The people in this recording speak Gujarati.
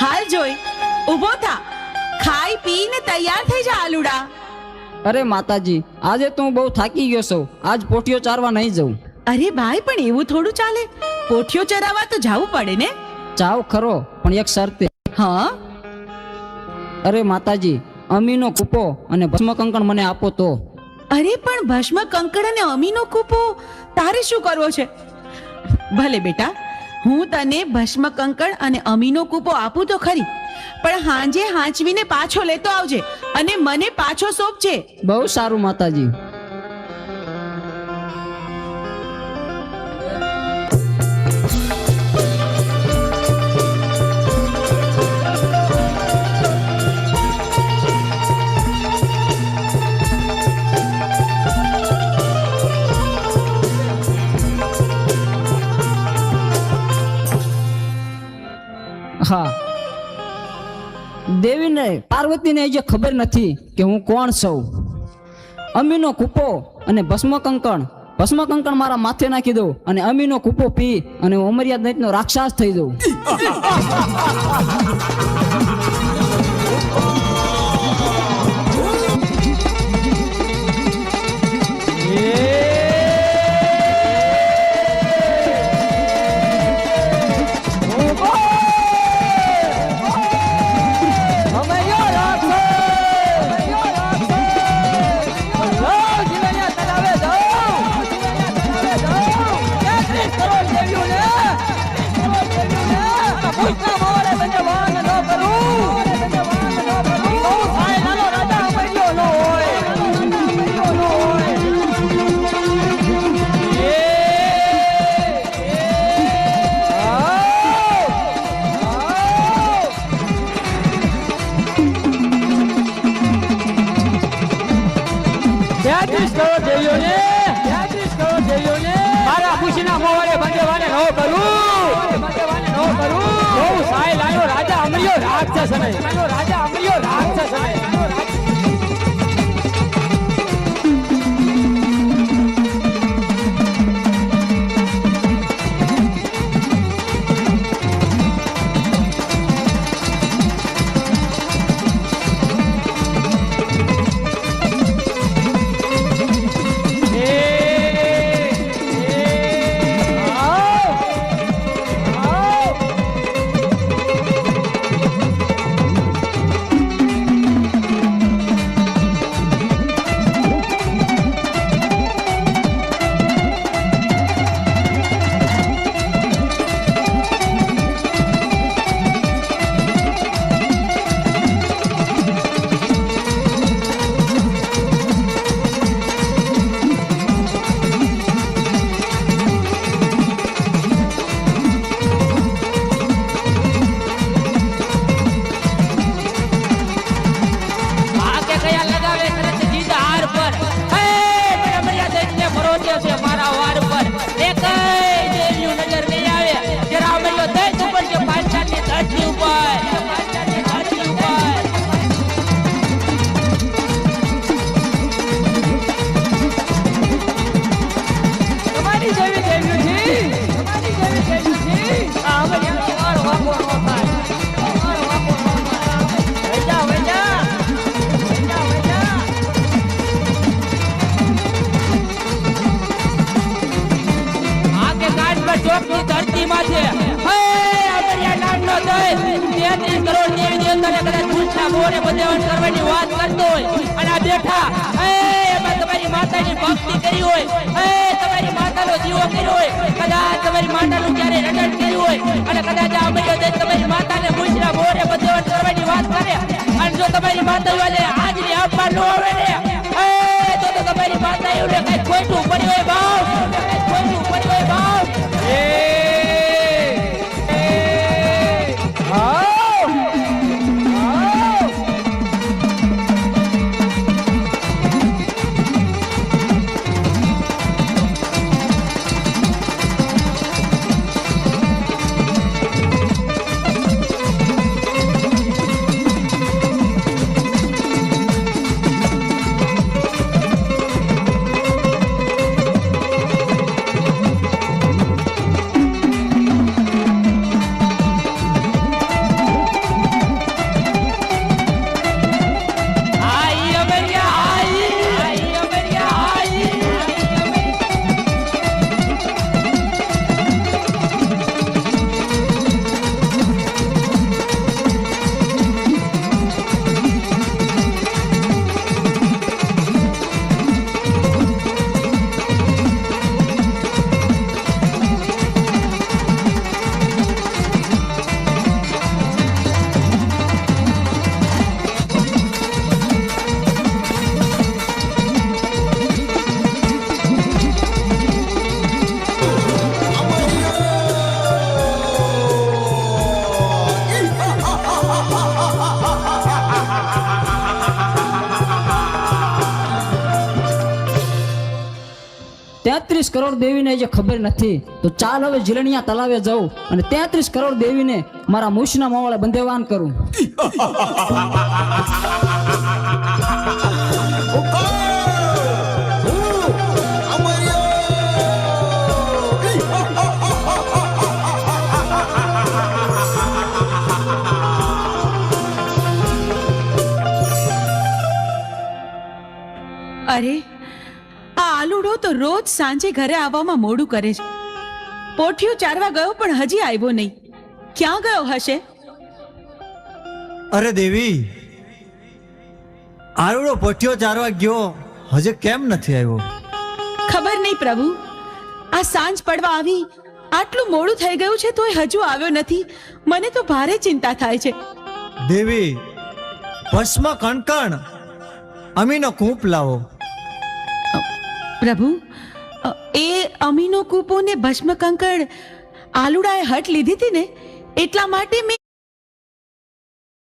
હાલ જોઈ ઊભો થા, ખાઈ પીને તૈયાર થઈ જા આલુડા. અરે માતાજી, આજે તો હું બહુ થાકી ગયો છું. આજ પોઠિયો ચારવા નહીં જઉં. અરે ભાઈ, પણ એવું થોડું ચાલે, પોઠિયો ચરાવવા તો જાવું પડે ને. ચાવ ખરો, પણ એક શરતે. હા? અરે માતાજી, અમીનો કૂપો અને ભસ્મ કંકણ મને આપો તો. અરે પણ ભસ્મ કંકણ અને અમીનો કૂપો તારે શું કરવો છે? ભલે બેટા, હું તને ભસ્મ કંકણ અને અમીનો કૂપો આપું તો ખરી, પણ હાંજે હાંચવીને પાછો લેતો આવજે અને મને પાછો સોંપજે. બહુ સારું માતાજી. હા, દેવીને પાર્વતીને જે ખબર નથી કે હું કોણ છું. અમીનો કૂપો અને ભસ્મ કંકણ મારા માથે નાખી દઉં અને અમીનો કૂપો પી અને હું અમર્યાદ દૈત્યનો રાક્ષસ થઈ દઉં. મારા ખુશીના મોવારે ભગવાને નો કરું. બહુ સાય લાયો રાજા અમર્યો રાક્ષસ ને. તમારી માતાની ભક્તિ કરી હોય, તમારી માતાનો જીવો કર્યો હોય, કદાચ તમારી માતાનું ક્યારે રટણ કર્યું હોય અને કદાચ આ અમર્યો દે તમારી માતાને પૂછના મોરે બધેવન કરવાની વાત કરે અને જો તમારી માતા હાજરી આપવા ન આવે ને તો તમારી માતા એવું કઈ ખોટું પડ્યું હોય ભાવ, ખોટું પડ્યું હોય ભાવ. 33 કરોડ દેવીને જે ખબર નથી તો ચાલ હવે જીલણિયા તલાવે જાઉં અને 33 કરોડ દેવીને મારા મૂછના માવળે બંધેવાન કરું. અરે આ આલુડો તો રોજ સાંજે ઘરે આવવામાં મોડું કરે છે. પોઠિયો ચારવા ગયો પણ હજી આવ્યો નહીં. ક્યાં ગયો હશે? અરે દેવી, આરુડો પોઠિયો ચારવા ગયો હજે કેમ નથી આવ્યો? ખબર નહીં પ્રભુ. આ સાંજ પડવા આવી, આટલું મોડું થઈ ગયું છે તોય હજુ આવ્યો નથી. મને તો ભારે ચિંતા થાય છે. દેવી, ભસ્મ કણકણ અમીનો કૂપ લાવો. પ્રભુ, એ અમીનો કૂપો ને ભસ્મ કંકણ આલુડાએ હટ લીધી હતી ને, એટલા માટે મેં